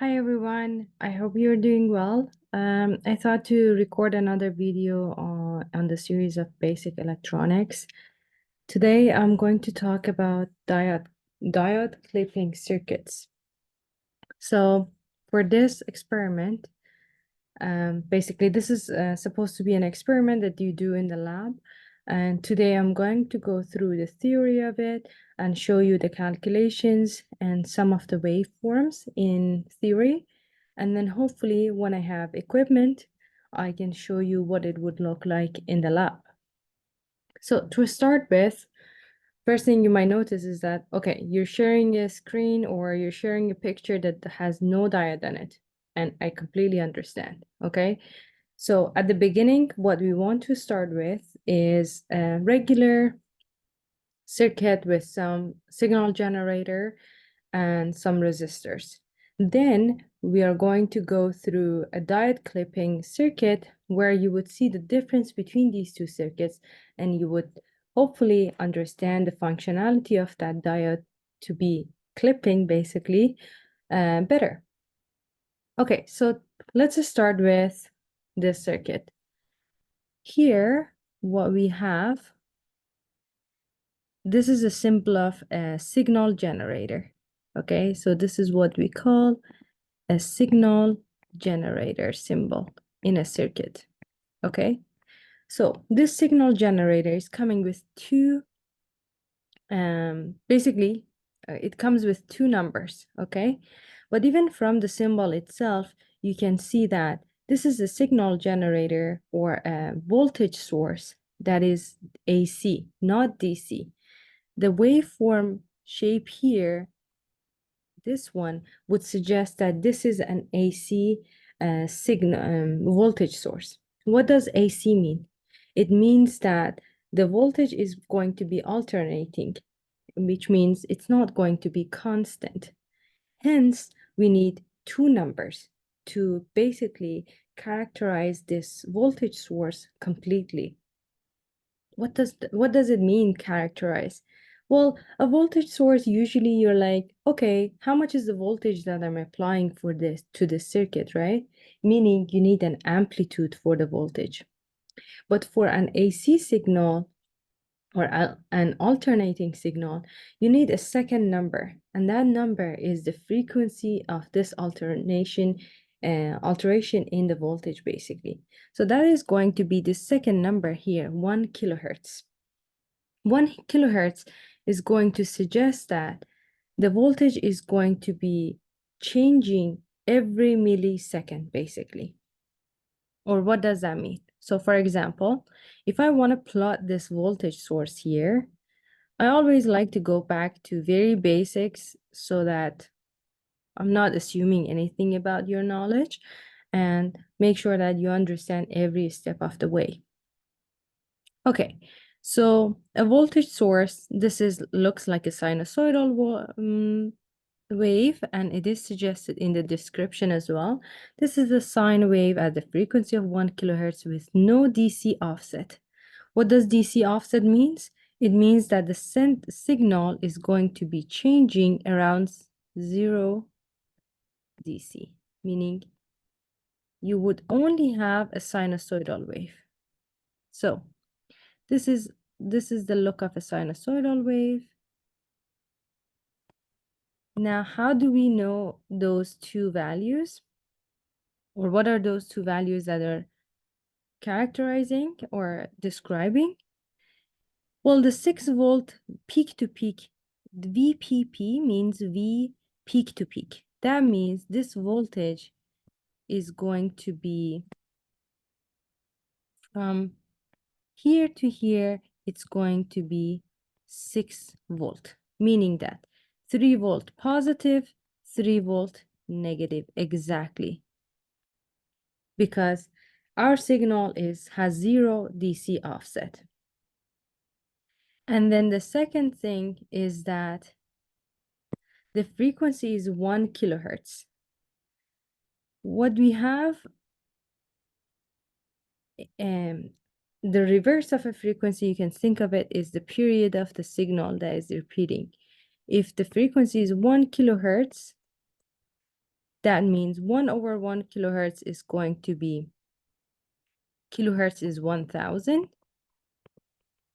Hi everyone, I hope you're doing well. I thought to record another video on the series of basic electronics. Today I'm going to talk about diode clipping circuits. So for this experiment, basically this is supposed to be an experiment that you do in the lab. And today I'm going to go through the theory of it and show you the calculations and some of the waveforms in theory. And then hopefully when I have equipment, I can show you what it would look like in the lab. So to start with, first thing you might notice is that, okay, you're sharing a screen or you're sharing a picture that has no diode in it. And I completely understand, okay? So at the beginning, what we want to start with is a regular circuit with some signal generator and some resistors. Then we are going to go through a diode clipping circuit where you would see the difference between these two circuits, and you would hopefully understand the functionality of that diode to be clipping basically better. Okay, so let's start with this circuit. Here, what we have, this is a symbol of a signal generator. Okay, so this is what we call a signal generator symbol in a circuit. Okay, so this signal generator is coming with two, basically, it comes with two numbers. Okay, but even from the symbol itself, you can see that this is a signal generator or a voltage source that is AC, not DC. The waveform shape here, this one, would suggest that this is an AC signal voltage source. What does AC mean? It means that the voltage is going to be alternating, which means it's not going to be constant. Hence, we need two numbers to basically characterize this voltage source completely. What does it mean, characterize? Well, a voltage source, usually you're like, okay, how much is the voltage that I'm applying for this to this circuit, right? Meaning you need an amplitude for the voltage. But for an AC signal or an alternating signal, you need a second number, and that number is the frequency of this alteration in the voltage, basically. So that is going to be the second number here, 1 kilohertz. 1 kilohertz is going to suggest that the voltage is going to be changing every millisecond, basically. Or what does that mean? So for example, if I want to plot this voltage source here, I always like to go back to very basics so that I'm not assuming anything about your knowledge, and make sure that you understand every step of the way. Okay, so a voltage source, this looks like a sinusoidal wave, and it is suggested in the description as well. This is a sine wave at the frequency of 1 kilohertz with no DC offset. What does DC offset means? It means that the sent signal is going to be changing around 0 DC, meaning you would only have a sinusoidal wave. So this is the look of a sinusoidal wave. Now, how do we know those two values? Or what are those two values that are characterizing or describing? Well, the 6-volt peak to peak, the VPP means V peak to peak. That means this voltage is going to be from here to here, it's going to be 6 volt, meaning that 3 volt positive, 3 volt negative, exactly. Because our signal has 0 DC offset. And then the second thing is that the frequency is 1 kilohertz. What we have, the reverse of a frequency, you can think of it is the period of the signal that is repeating. If the frequency is 1 kilohertz, That means 1 over 1 kilohertz is going to be, kilohertz is 1000,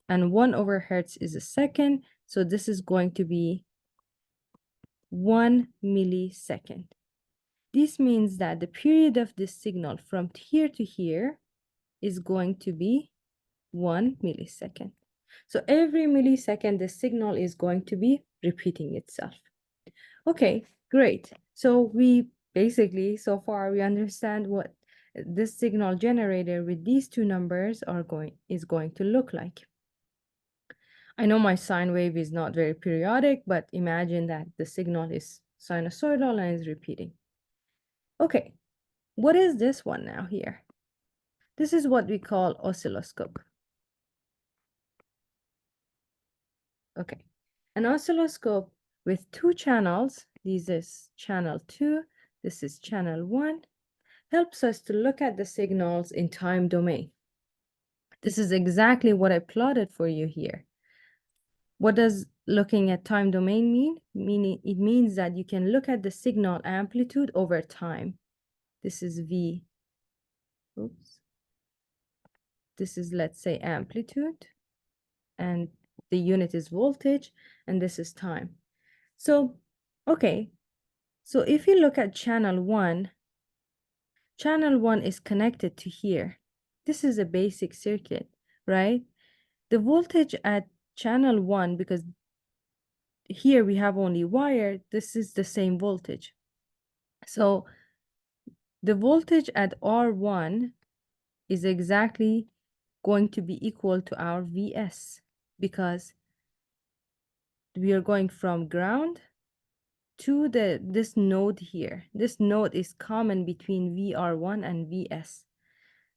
and 1 over hertz is a second. So this is going to be 1 millisecond. This means that the period of this signal from here to here is going to be 1 millisecond. So every millisecond, the signal is going to be repeating itself. Okay, great. So we basically, so far, we understand what this signal generator with these two numbers is going to look like. I know my sine wave is not very periodic, but imagine that the signal is sinusoidal and is repeating. Okay, what is this one now here? This is what we call oscilloscope. Okay, an oscilloscope with two channels, this is channel 2, this is channel 1, helps us to look at the signals in time domain. This is exactly what I plotted for you here. What does looking at time domain mean? Meaning it means that you can look at the signal amplitude over time. This is V. Oops. This is, let's say, amplitude, and the unit is voltage, and this is time. So, okay. So if you look at channel 1 is connected to here. This is a basic circuit, right? The voltage at channel 1, because here we have only wire, this is the same voltage. So the voltage at R1 is exactly going to be equal to our Vs, because we are going from ground to this node here. This node is common between VR1 and Vs.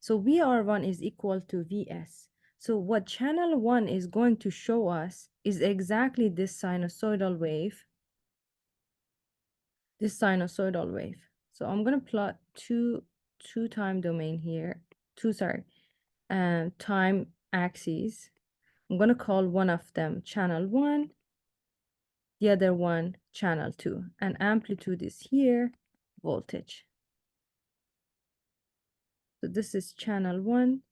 So VR1 is equal to Vs. So what channel 1 is going to show us is exactly this sinusoidal wave. So I'm going to plot two time domain here, time axes. I'm going to call one of them channel 1, the other one channel 2, and amplitude is here, voltage. So this is channel 1,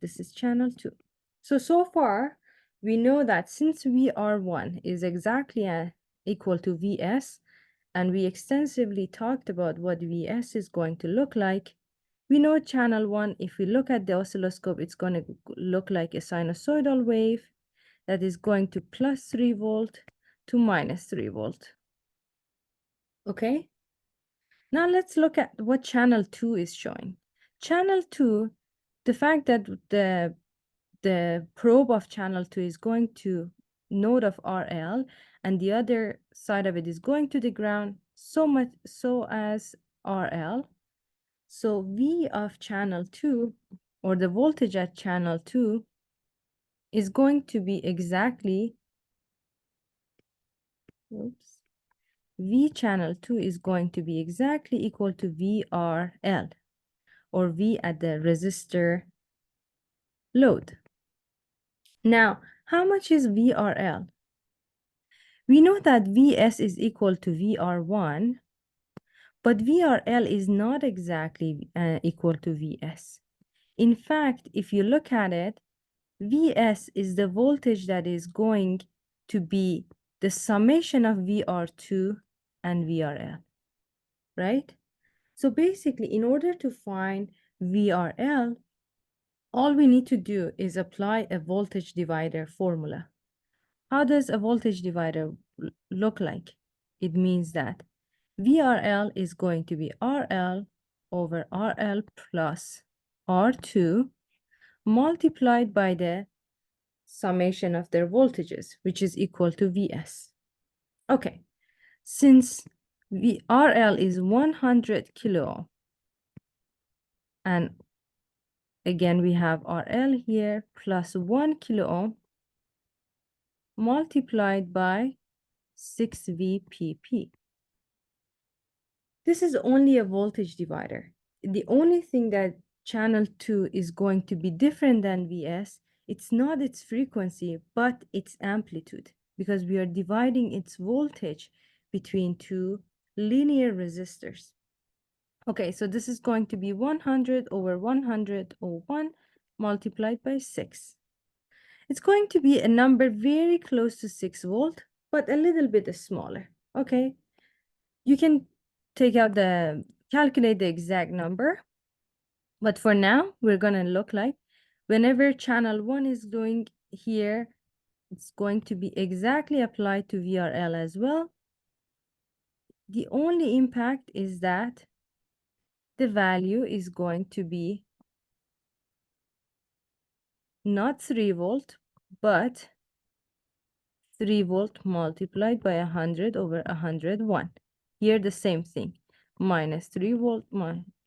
this is channel 2. So far, we know that since VR1 is exactly equal to Vs, and we extensively talked about what Vs is going to look like, we know channel 1, if we look at the oscilloscope, it's going to look like a sinusoidal wave that is going to plus 3 volt to minus 3 volt. Okay? Now let's look at what channel 2 is showing. Channel 2, the fact that the probe of channel 2 is going to node of RL, and the other side of it is going to the ground, so much so as RL. So V of channel 2, or the voltage at channel 2, is going to be exactly, V channel 2 is going to be exactly equal to VRL, or V at the resistor load. Now, how much is VRL? We know that Vs is equal to VR1, but VRL is not exactly equal to Vs. In fact, if you look at it, Vs is the voltage that is going to be the summation of VR2 and VRL, right? So basically, in order to find VRL, all we need to do is apply a voltage divider formula. How does a voltage divider look like? It means that VRL is going to be RL over RL plus R2 multiplied by the summation of their voltages, which is equal to Vs. Okay, since RL is 100 kilo, and again we have RL here plus 1 kilo ohm multiplied by 6 VPP. This is only a voltage divider. The only thing that channel 2 is going to be different than Vs, it's not its frequency, but its amplitude, because we are dividing its voltage between two linear resistors. Okay, so this is going to be 100 over 101 multiplied by 6. It's going to be a number very close to 6 volt, but a little bit smaller. Okay, you can calculate the exact number. But for now, we're going to look like whenever channel 1 is doing here, it's going to be exactly applied to VRL as well. The only impact is that the value is going to be not 3 volt, but 3 volt multiplied by 100 over 101. Here the same thing, minus 3 volt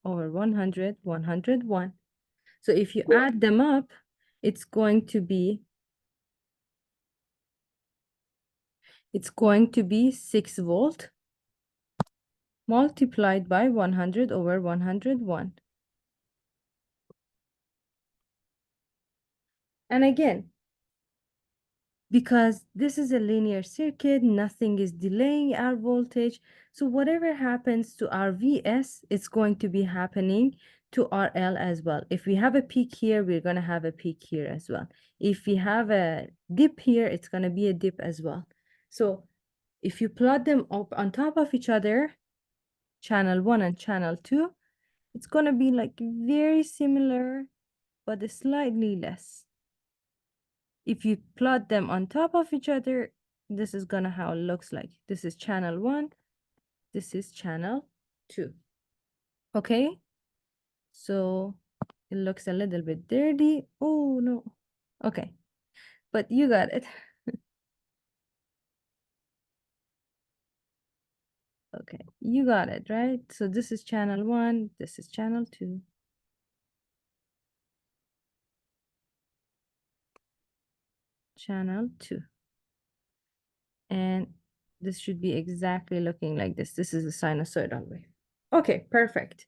over 100, 101. So if you add them up, it's going to be 6 volt multiplied by 100 over 101. And again, because this is a linear circuit, nothing is delaying our voltage. So whatever happens to our VS, it's going to be happening to RL as well. If we have a peak here, we're going to have a peak here as well. If we have a dip here, it's going to be a dip as well. So if you plot them up on top of each other, channel 1 and channel 2, it's going to be like very similar, but slightly less. If you plot them on top of each other, this is gonna how it looks like. This is channel 1, this is channel 2. Okay, so it looks a little bit dirty. Oh no. Okay, but you got it. Okay, you got it, right? So this is channel 1, this is channel 2. Channel 2. And this should be exactly looking like this. This is a sinusoidal wave. Okay, perfect.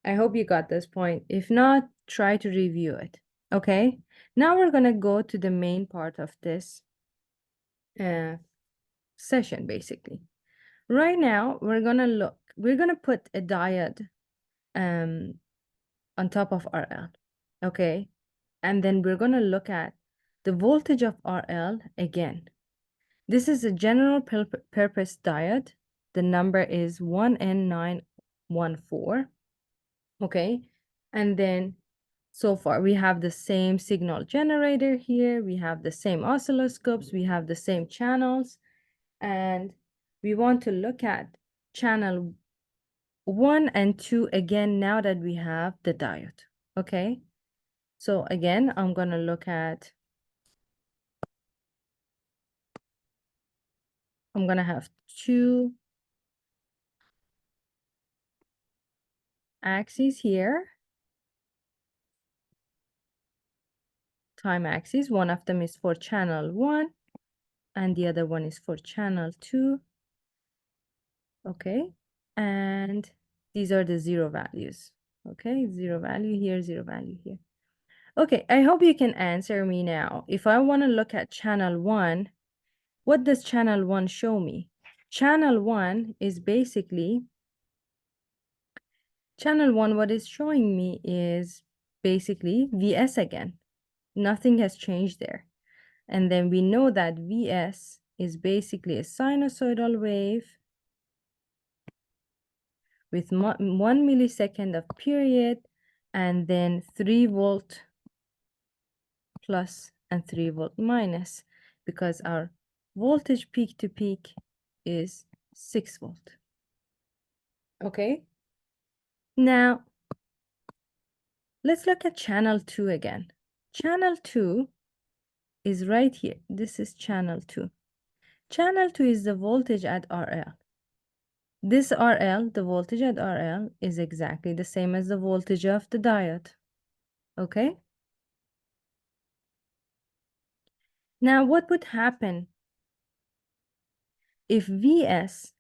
I hope you got this point. If not, try to review it. Okay, now we're gonna go to the main part of this session, basically. Right now, we're gonna put a diode on top of RL, okay? And then we're gonna look at the voltage of RL again. This is a general purpose diode. The number is 1N914, okay? And then so far, we have the same signal generator here. We have the same oscilloscopes. We have the same channels. And we want to look at channel 1 and 2 again now that we have the diode. Okay. So again, I'm going to look at, I'm going to have 2 axes here. Time axis. One of them is for channel 1 and the other one is for channel 2. Okay, and these are the 0 values. Okay, 0 value here, 0 value here. Okay, I hope you can answer me now. If I want to look at channel 1, what does channel 1 show me? Channel 1 is basically, channel 1, what is showing me is basically VS again. Nothing has changed there. And then we know that VS is basically a sinusoidal wave with 1 millisecond of period, and then 3 volt plus and 3 volt minus, because our voltage peak to peak is 6 volt. Okay, now let's look at channel 2 again. Channel 2 is right here. This is channel 2. Channel 2 is the voltage at RL. This RL, the voltage at RL, is exactly the same as the voltage of the diode. Okay? Now, what would happen if VS,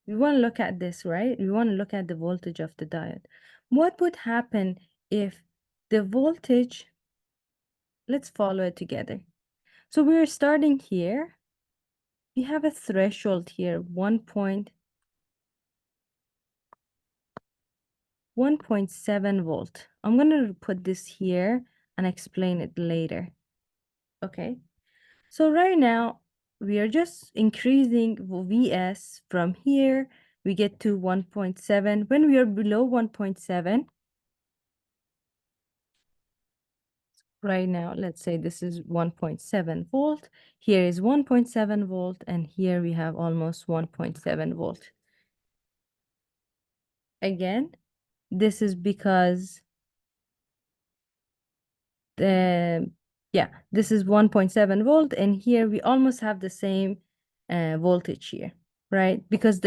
we want to look at this, right? We want to look at the voltage of the diode. What would happen if the voltage, let's follow it together. So we're starting here, we have a threshold here, 1.7 volt. I'm gonna put this here and explain it later. Okay, so right now we are just increasing Vs from here. We get to 1.7. When we are below 1.7, right now, let's say this is 1.7 volt. Here is 1.7 volt, and here we have almost 1.7 volt. Again, this is because the, yeah, this is 1.7 volt, and here we almost have the same voltage here, right? Because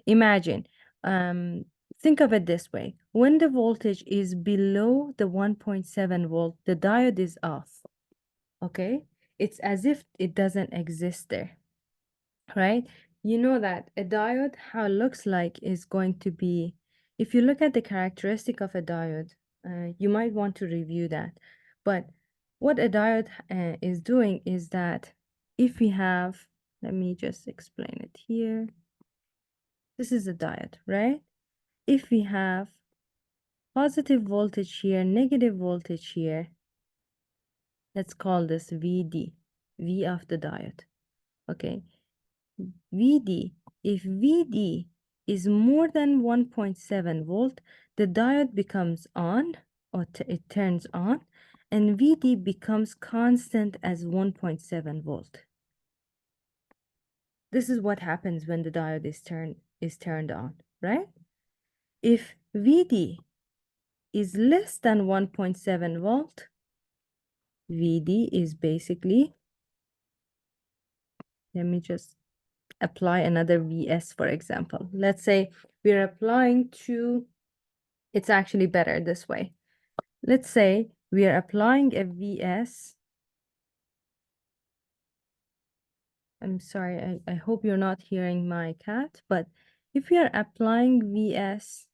imagine, think of it this way. When the voltage is below the 1.7 volt, the diode is off, okay? It's as if it doesn't exist there, right? You know that a diode, how it looks like is going to be, if you look at the characteristic of a diode, you might want to review that. But what a diode is doing is that if we have, let me just explain it here. This is a diode, right? If we have positive voltage here, negative voltage here, let's call this VD, V of the diode, okay? VD, if VD is more than 1.7 volt, the diode becomes on, or it turns on, and VD becomes constant as 1.7 volt. This is what happens when the diode is turned on, right? If VD is less than 1.7 volt, VD is basically, let me just apply another VS, for example. Let's say we're applying to, it's actually better this way. Let's say we are applying a VS. I'm sorry, I hope you're not hearing my cat, but if we are applying VS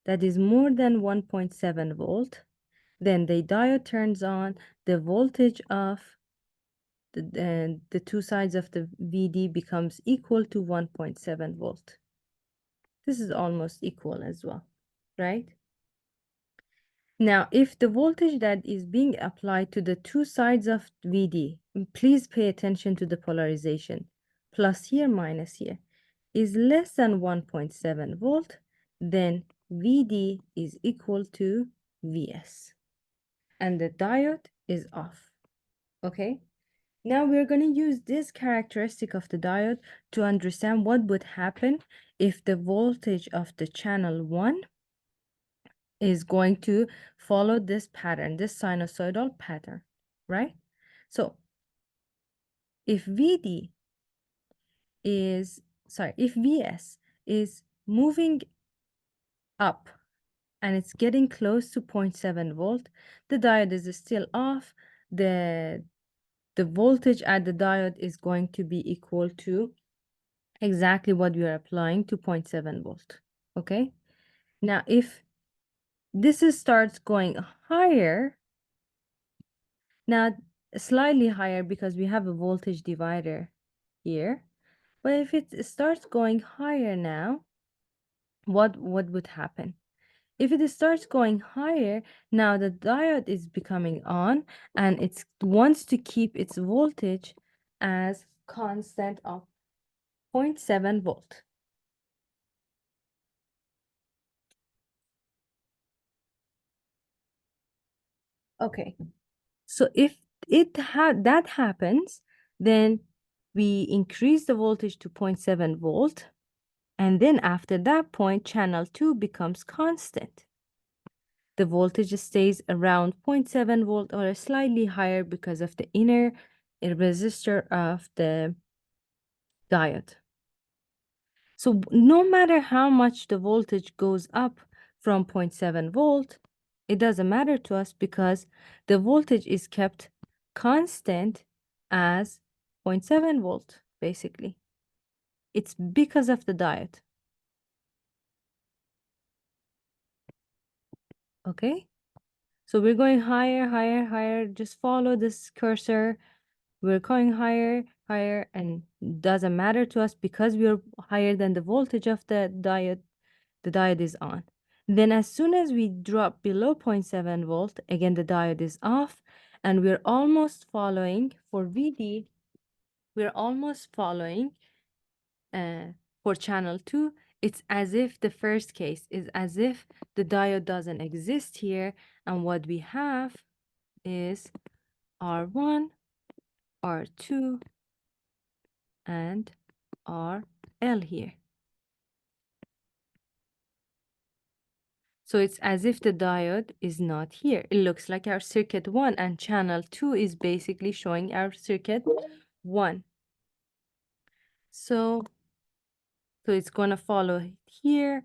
that is more than 1.7 volt, then the diode turns on, the voltage of the two sides of the VD becomes equal to 1.7 volt. This is almost equal as well, right? Now, if the voltage that is being applied to the two sides of VD, please pay attention to the polarization, plus here, minus here, is less than 1.7 volt, then VD is equal to VS. And the diode is off, okay? Now we're going to use this characteristic of the diode to understand what would happen if the voltage of the channel 1 is going to follow this pattern, this sinusoidal pattern, right? So if VD is, sorry, if VS is moving up and it's getting close to 0.7 volt, the diode is still off. The voltage at the diode is going to be equal to exactly what we are applying to 0.7 volt, okay? Now, if this starts going higher, now slightly higher because we have a voltage divider here, but if it starts going higher now, what would happen? If it starts going higher, now the diode is becoming on and it wants to keep its voltage as constant of 0.7 volt. Okay, so if that happens, then we increase the voltage to 0.7 volt, and then after that point, channel 2 becomes constant. The voltage stays around 0.7 volt or slightly higher because of the inner resistor of the diode. So no matter how much the voltage goes up from 0.7 volt, it doesn't matter to us because the voltage is kept constant as 0.7 volt, basically. It's because of the diode. Okay? So we're going higher, higher, higher. Just follow this cursor. We're going higher, higher, and doesn't matter to us because we're higher than the voltage of the diode is on. Then as soon as we drop below 0.7 volt, again, the diode is off, and we're almost following for VD, we're almost following for channel 2. It's as if the first case is as if the diode doesn't exist here, and what we have is R1, R2, and RL here. So it's as if the diode is not here. It looks like our circuit 1, and channel 2 is basically showing our circuit 1. So it's going to follow here,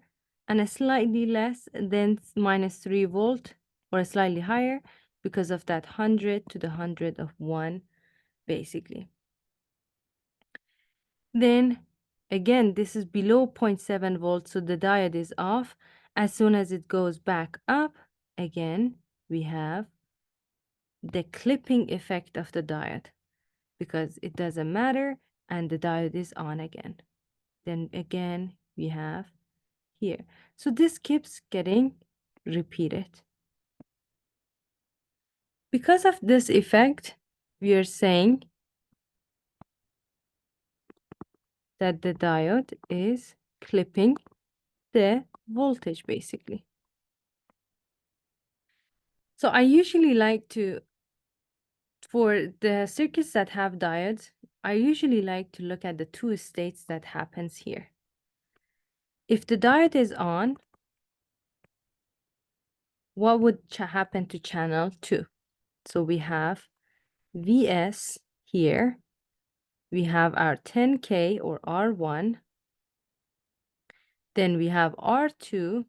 and a slightly less than -3 volt, or a slightly higher, because of that 100 to the 100 of 1, basically. Then again, this is below 0.7 volts, so the diode is off. As soon as it goes back up, again, we have the clipping effect of the diode, because it doesn't matter, and the diode is on again. Then again, we have here. So this keeps getting repeated. Because of this effect, we are saying that the diode is clipping the voltage, basically. So I usually like to, for the circuits that have diodes, I usually like to look at the two states that happens here. If the diode is on, what would happen to channel 2? So we have Vs here. We have our 10K or R1. Then we have R2.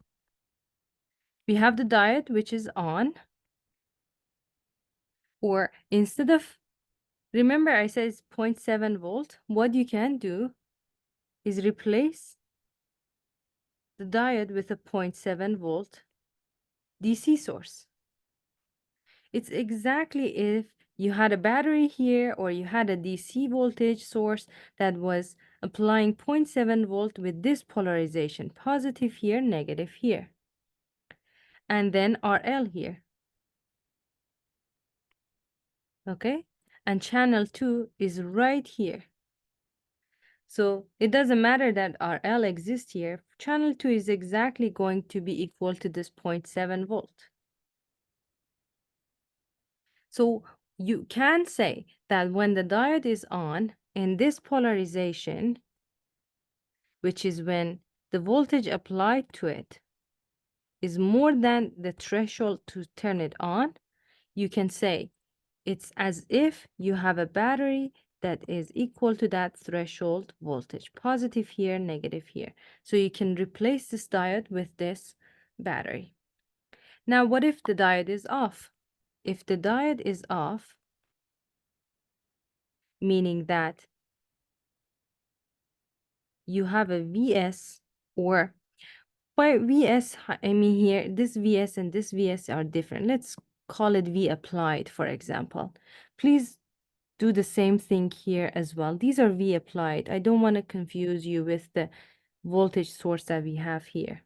We have the diode, which is on. Or instead of, remember I said it's 0.7 volt. What you can do is replace the diode with a 0.7 volt DC source. It's exactly if you had a battery here, or you had a DC voltage source that was applying 0.7 volt with this polarization, positive here, negative here, and then RL here. Okay, and channel 2 is right here. So it doesn't matter that RL exists here. Channel 2 is exactly going to be equal to this 0.7 volt. So you can say that when the diode is on in this polarization, which is when the voltage applied to it is more than the threshold to turn it on, you can say it's as if you have a battery that is equal to that threshold voltage, positive here, negative here. So you can replace this diode with this battery. Now, what if the diode is off? If the diode is off, meaning that you have a Vs, or by Vs, I mean here, this Vs and this Vs are different. Let's call it V applied, for example. Please do the same thing here as well. These are V applied. I don't want to confuse you with the voltage source that we have here.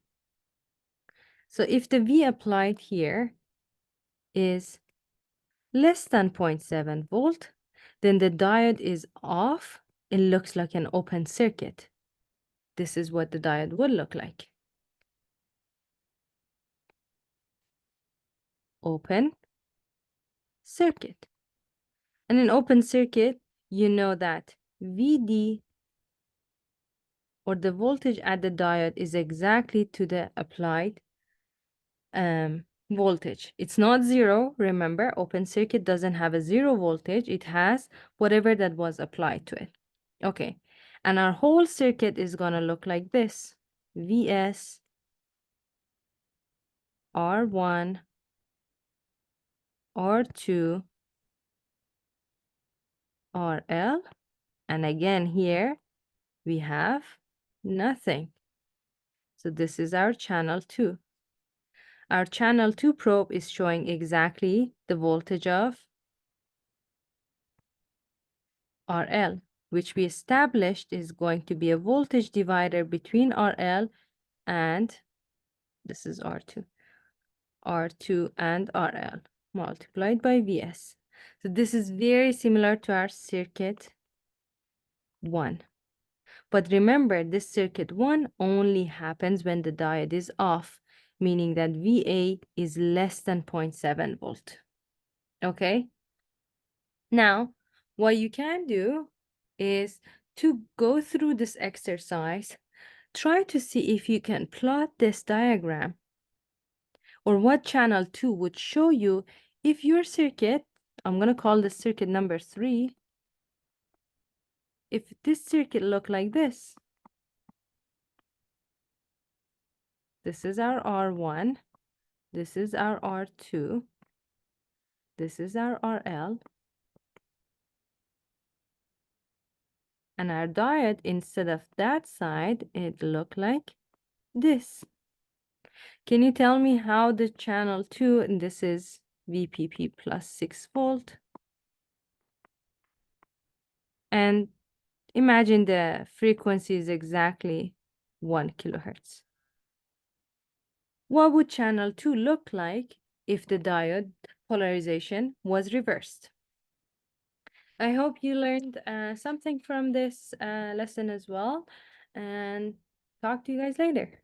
So if the V applied here is less than 0.7 volt, then the diode is off. It looks like an open circuit. This is what the diode would look like. Open circuit. And in open circuit, you know that VD, or the voltage at the diode, is exactly to the applied voltage. It's not zero. Remember, open circuit doesn't have a zero voltage. It has whatever that was applied to it. Okay. And our whole circuit is going to look like this. Vs, R1, R2, RL. And again, here we have nothing. So this is our channel 2. Our channel 2 probe is showing exactly the voltage of RL, which we established is going to be a voltage divider between RL and, this is R2, R2 and RL multiplied by Vs. So this is very similar to our circuit 1. But remember, this circuit 1 only happens when the diode is off, meaning that VA is less than 0.7 volt. Okay? Now, what you can do is to go through this exercise, try to see if you can plot this diagram or what channel 2 would show you if your circuit, I'm going to call this circuit number 3, if this circuit looked like this. This is our R1, this is our R2, this is our RL, and our diode, instead of that side, it looked like this. Can you tell me how the channel 2, and this is VPP plus 6 volt, and imagine the frequency is exactly 1 kilohertz. What would channel 2 look like if the diode polarization was reversed? I hope you learned something from this lesson as well, and talk to you guys later.